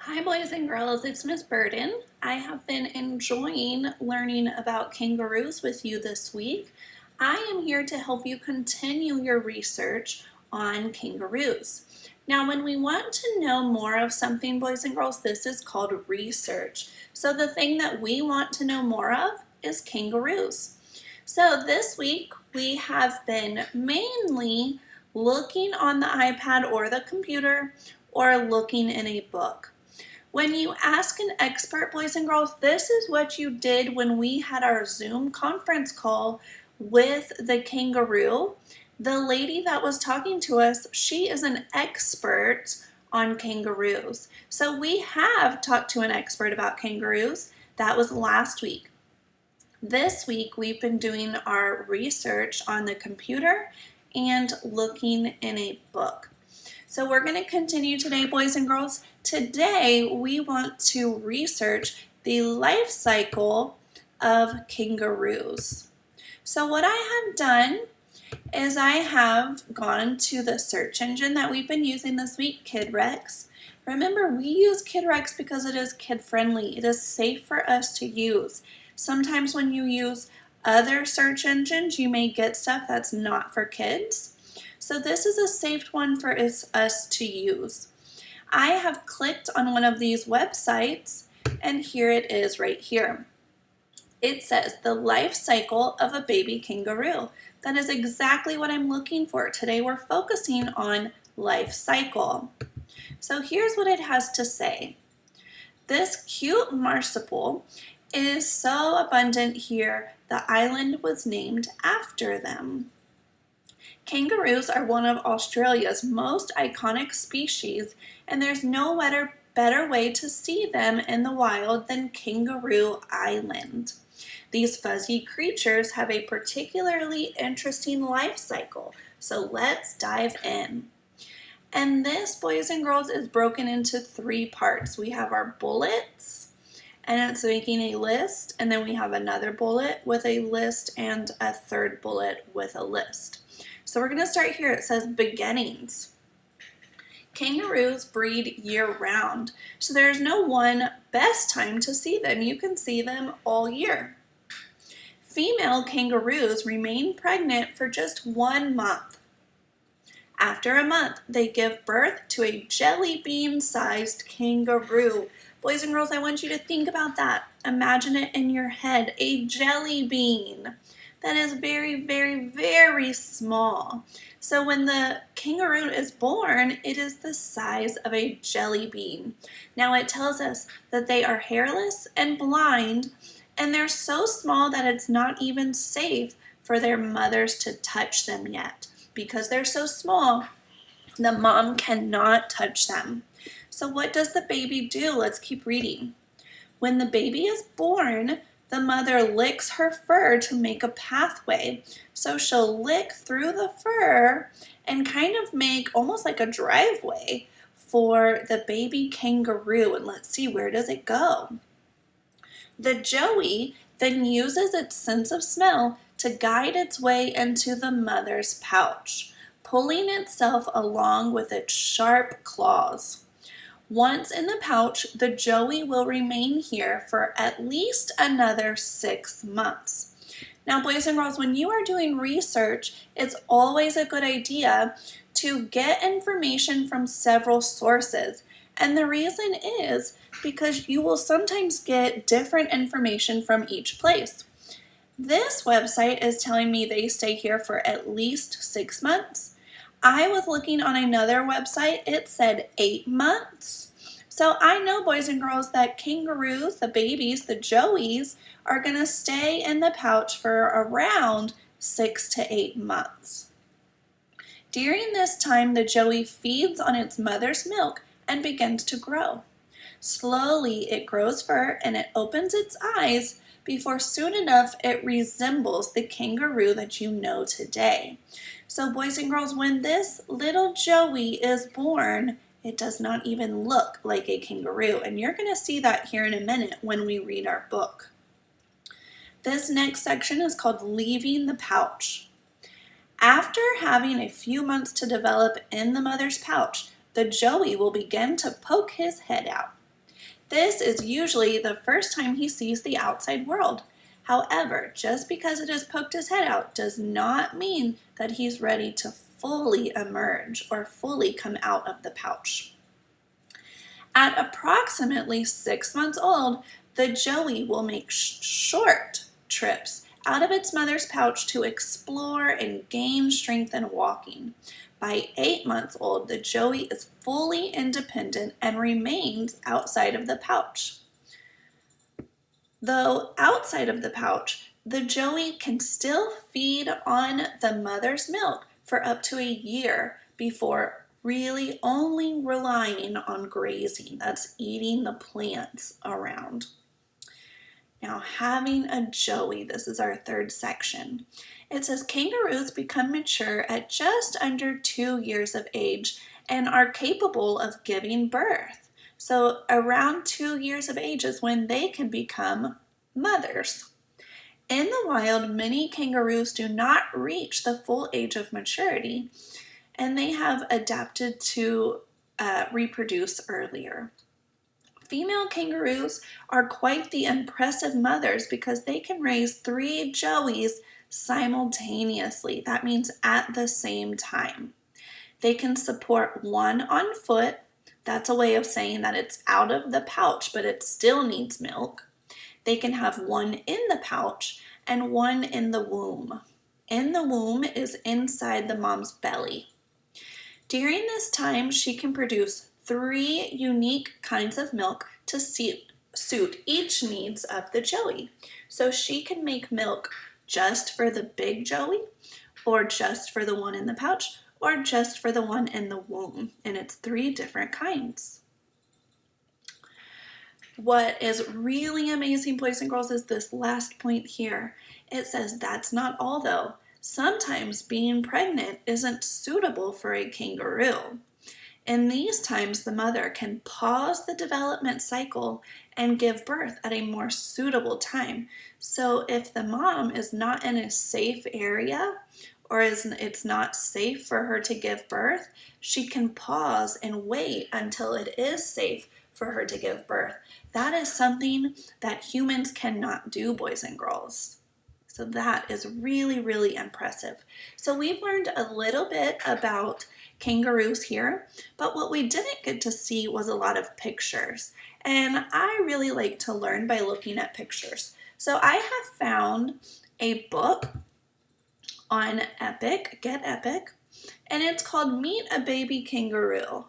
Hi boys and girls, it's Miss Burden. I have been enjoying learning about kangaroos with you this week. I am here to help you continue your research on kangaroos. Now when we want to know more of something, boys and girls, this is called research. So the thing that we want to know more of is kangaroos. So this week we have been mainly looking on the iPad or the computer or looking in a book. When you ask an expert, boys and girls, this is what you did when we had our Zoom conference call with the kangaroo. The lady that was talking to us, she is an expert on kangaroos. So we have talked to an expert about kangaroos. That was last week. This week, we've been doing our research on the computer and looking in a book. So we're going to continue today, boys and girls. Today, we want to research the life cycle of kangaroos. So what I have done is I have gone to the search engine that we've been using this week, KidRex. Remember, we use KidRex because it is kid-friendly. It is safe for us to use. Sometimes when you use other search engines, you may get stuff that's not for kids. So this is a safe one for us to use. I have clicked on one of these websites, and here it is right here. It says the life cycle of a baby kangaroo. That is exactly what I'm looking for. Today we're focusing on life cycle. So here's what it has to say. This cute marsupial is so abundant here, the island was named after them. Kangaroos are one of Australia's most iconic species, and there's no better way to see them in the wild than Kangaroo Island. These fuzzy creatures have a particularly interesting life cycle, so let's dive in. And this, boys and girls, is broken into 3 parts. We have our bullets, and it's making a list, and then we have another bullet with a list and a third bullet with a list. So we're going to start here. It says beginnings. Kangaroos breed year-round, so there's no one best time to see them. You can see them all year. Female kangaroos remain pregnant for just 1 month. After a month, they give birth to a jelly bean-sized kangaroo. Boys and girls, I want you to think about that. Imagine it in your head, a jelly bean. That is very, very, very small. So when the kangaroo is born, it is the size of a jelly bean. Now it tells us that they are hairless and blind, and they're so small that it's not even safe for their mothers to touch them yet. Because they're so small, the mom cannot touch them. So what does the baby do? Let's keep reading. When the baby is born, the mother licks her fur to make a pathway. So she'll lick through the fur and kind of make almost like a driveway for the baby kangaroo. And let's see, where does it go? The joey then uses its sense of smell to guide its way into the mother's pouch, pulling itself along with its sharp claws. Once in the pouch, the joey will remain here for at least another 6 months. Now, boys and girls, when you are doing research, it's always a good idea to get information from several sources. And the reason is because you will sometimes get different information from each place. This website is telling me they stay here for at least 6 months. I was looking on another website, it said 8 months. So I know, boys and girls, that kangaroos, the babies, the joeys, are going to stay in the pouch for around 6 to 8 months. During this time, the joey feeds on its mother's milk and begins to grow. Slowly, it grows fur and it opens its eyes before soon enough it resembles the kangaroo that you know today. So boys and girls, when this little joey is born, it does not even look like a kangaroo. And you're going to see that here in a minute when we read our book. This next section is called Leaving the Pouch. After having a few months to develop in the mother's pouch, the joey will begin to poke his head out. This is usually the first time he sees the outside world. However, just because it has poked his head out does not mean that he's ready to fully emerge or fully come out of the pouch. At approximately 6 months old, the joey will make short trips out of its mother's pouch to explore and gain strength in walking. By 8 months old, the joey is fully independent and remains outside of the pouch. Though outside of the pouch, the joey can still feed on the mother's milk for up to a year before really only relying on grazing. That's eating the plants around. Now, having a joey, this is our third section. It says kangaroos become mature at just under 2 years of age and are capable of giving birth. So around 2 years of age is when they can become mothers. In the wild, many kangaroos do not reach the full age of maturity, and they have adapted to reproduce earlier. Female kangaroos are quite the impressive mothers because they can raise 3 joeys simultaneously. That means at the same time. They can support one on foot. That's a way of saying that it's out of the pouch, but it still needs milk. They can have one in the pouch and one in the womb. In the womb is inside the mom's belly. During this time, she can produce 3 unique kinds of milk to suit each needs of the joey. So she can make milk just for the big joey, or just for the one in the pouch, or just for the one in the womb. And it's 3 different kinds. What is really amazing, boys and girls, is this last point here. It says that's not all though. Sometimes being pregnant isn't suitable for a kangaroo. In these times, the mother can pause the development cycle and give birth at a more suitable time. So if the mom is not in a safe area, or it's not safe for her to give birth, she can pause and wait until it is safe for her to give birth. That is something that humans cannot do, boys and girls. So that is really, really impressive. So we've learned a little bit about kangaroos here, but what we didn't get to see was a lot of pictures. And I really like to learn by looking at pictures. So I have found a book on Epic, Get Epic, and it's called Meet a Baby Kangaroo.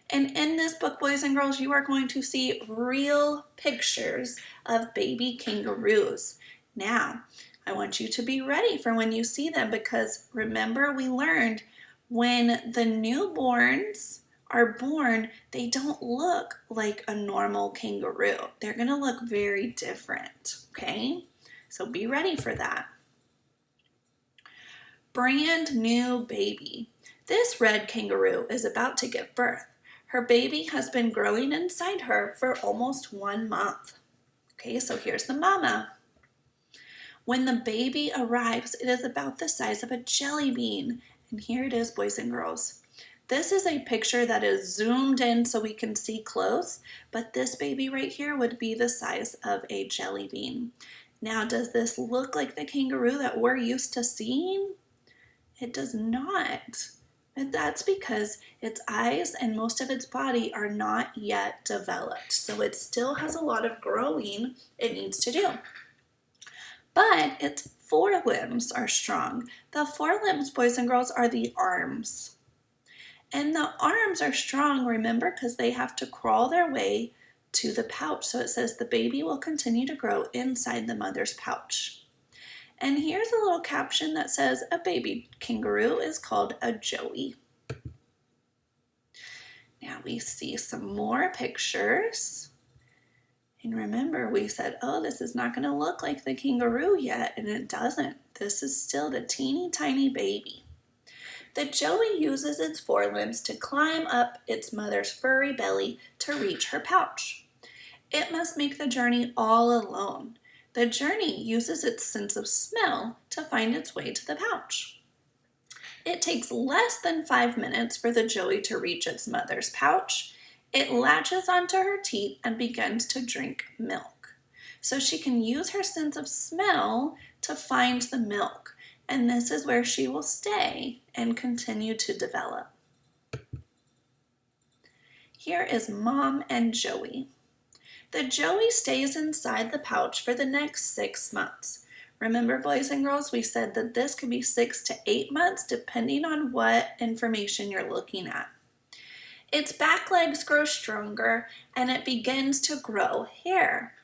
And in this book, boys and girls, you are going to see real pictures of baby kangaroos. Now, I want you to be ready for when you see them, because remember we learned when the newborns are born, they don't look like a normal kangaroo. They're going to look very different, okay? So be ready for that. Brand new baby. This red kangaroo is about to give birth. Her baby has been growing inside her for almost 1 month. Okay, so here's the mama. When the baby arrives, it is about the size of a jelly bean. And here it is, boys and girls. This is a picture that is zoomed in so we can see close, but this baby right here would be the size of a jelly bean. Now, does this look like the kangaroo that we're used to seeing? It does not. And that's because its eyes and most of its body are not yet developed. So it still has a lot of growing it needs to do. But its forelimbs are strong. The forelimbs, boys and girls, are the arms. And the arms are strong, remember, because they have to crawl their way to the pouch. So it says the baby will continue to grow inside the mother's pouch. And here's a little caption that says a baby kangaroo is called a joey. Now we see some more pictures. And remember, we said, oh, this is not going to look like the kangaroo yet, and it doesn't. This is still the teeny tiny baby. The joey uses its forelimbs to climb up its mother's furry belly to reach her pouch. It must make the journey all alone. The journey uses its sense of smell to find its way to the pouch. It takes less than 5 minutes for the joey to reach its mother's pouch, It latches onto her teeth and begins to drink milk. So she can use her sense of smell to find the milk, and this is where she will stay and continue to develop. Here is Mom and Joey. The Joey stays inside the pouch for the next 6 months. Remember, boys and girls, we said that this could be 6 to 8 months depending on what information you're looking at. Its back legs grow stronger and it begins to grow hair.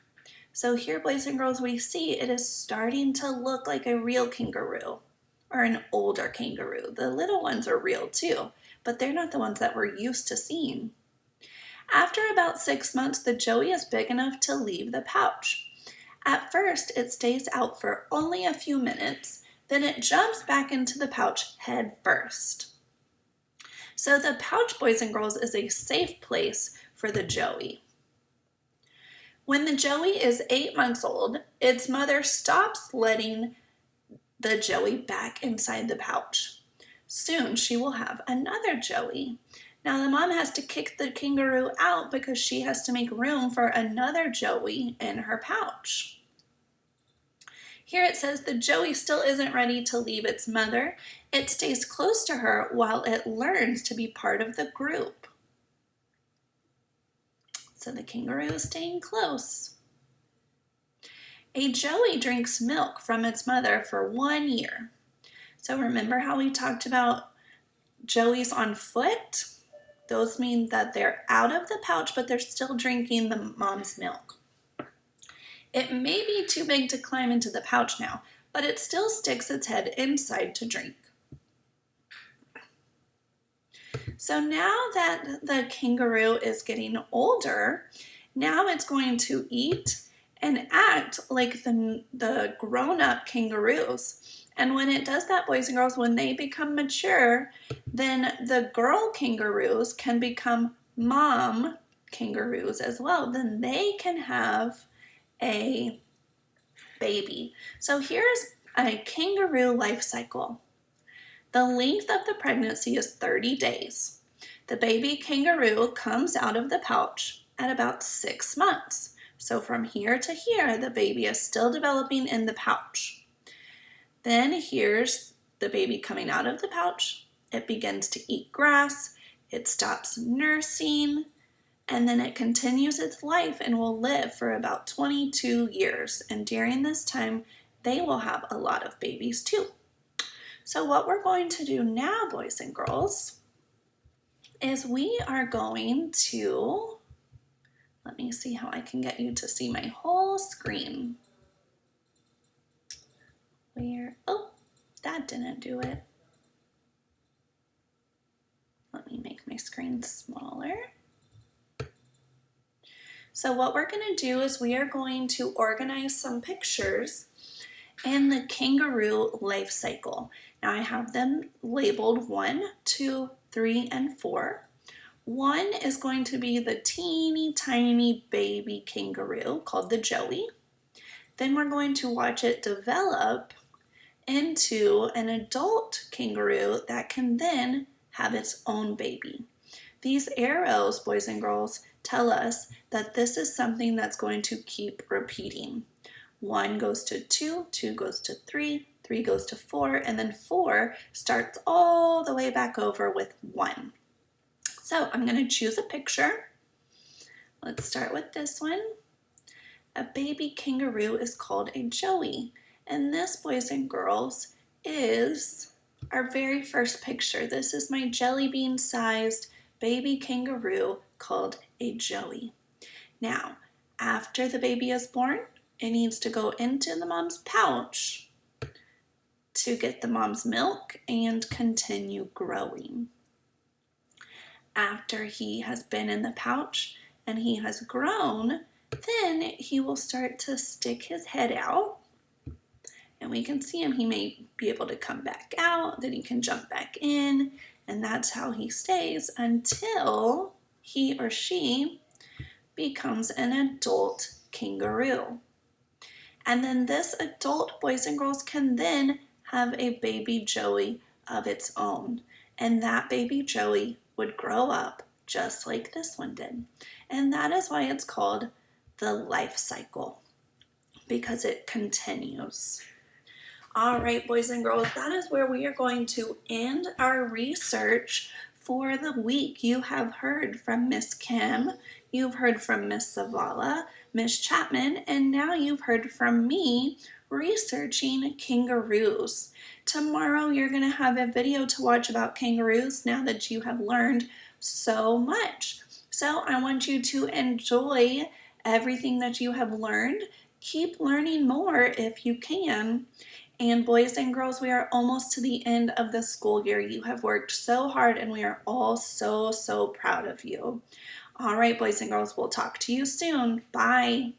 So here, boys and girls, we see it is starting to look like a real kangaroo or an older kangaroo. The little ones are real too, but they're not the ones that we're used to seeing. After about 6 months, the Joey is big enough to leave the pouch. At first, it stays out for only a few minutes, then it jumps back into the pouch head first. So the pouch, boys and girls, is a safe place for the Joey. When the Joey is 8 months old, its mother stops letting the Joey back inside the pouch. Soon she will have another Joey. Now the mom has to kick the kangaroo out because she has to make room for another Joey in her pouch. Here it says the Joey still isn't ready to leave its mother. It stays close to her while it learns to be part of the group. So the kangaroo is staying close. A Joey drinks milk from its mother for 1 year. So remember how we talked about Joeys on foot? Those mean that they're out of the pouch, but they're still drinking the mom's milk. It may be too big to climb into the pouch now, but it still sticks its head inside to drink. So now that the kangaroo is getting older, now it's going to eat and act like the grown-up kangaroos. And when it does that, boys and girls, when they become mature, then the girl kangaroos can become mom kangaroos as well. Then they can have a baby. So here's a kangaroo life cycle. The length of the pregnancy is 30 days. The baby kangaroo comes out of the pouch at about 6 months. So from here to here, the baby is still developing in the pouch. Then here's the baby coming out of the pouch. It begins to eat grass. It stops nursing. And then it continues its life and will live for about 22 years. And during this time, they will have a lot of babies too. So what we're going to do now, boys and girls, is we are going to, let me see how I can get you to see my whole screen. Oh, that didn't do it. Let me make my screen smaller. So what we're going to do is we are going to organize some pictures in the Kangaroo Life Cycle. Now I have them labeled 1, 2, 3, and 4. 1 is going to be the teeny tiny baby kangaroo called the Joey. Then we're going to watch it develop into an adult kangaroo that can then have its own baby. These arrows, boys and girls, tell us that this is something that's going to keep repeating. 1 goes to 2, 2 goes to 3, 3 goes to 4, and then 4 starts all the way back over with 1. So I'm going to choose a picture. Let's start with this one. A baby kangaroo is called a Joey. And this, boys and girls, is our very first picture. This is my jelly bean sized baby kangaroo called a Joey. Now, after the baby is born, it needs to go into the mom's pouch to get the mom's milk and continue growing. After he has been in the pouch and he has grown, then he will start to stick his head out. And we can see him, he may be able to come back out, then he can jump back in, and that's how he stays until he or she becomes an adult kangaroo. And then this adult, boys and girls, can then have a baby Joey of its own. And that baby Joey would grow up just like this one did. And that is why it's called the life cycle, because it continues. All right, boys and girls, that is where we are going to end our research for the week. You have heard from Miss Kim, you've heard from Miss Zavala, Miss Chapman, and now you've heard from me researching kangaroos. Tomorrow you're going to have a video to watch about kangaroos now that you have learned so much. So I want you to enjoy everything that you have learned. Keep learning more if you can. And boys and girls, we are almost to the end of the school year. You have worked so hard and we are all so proud of you. All right, boys and girls, we'll talk to you soon. Bye.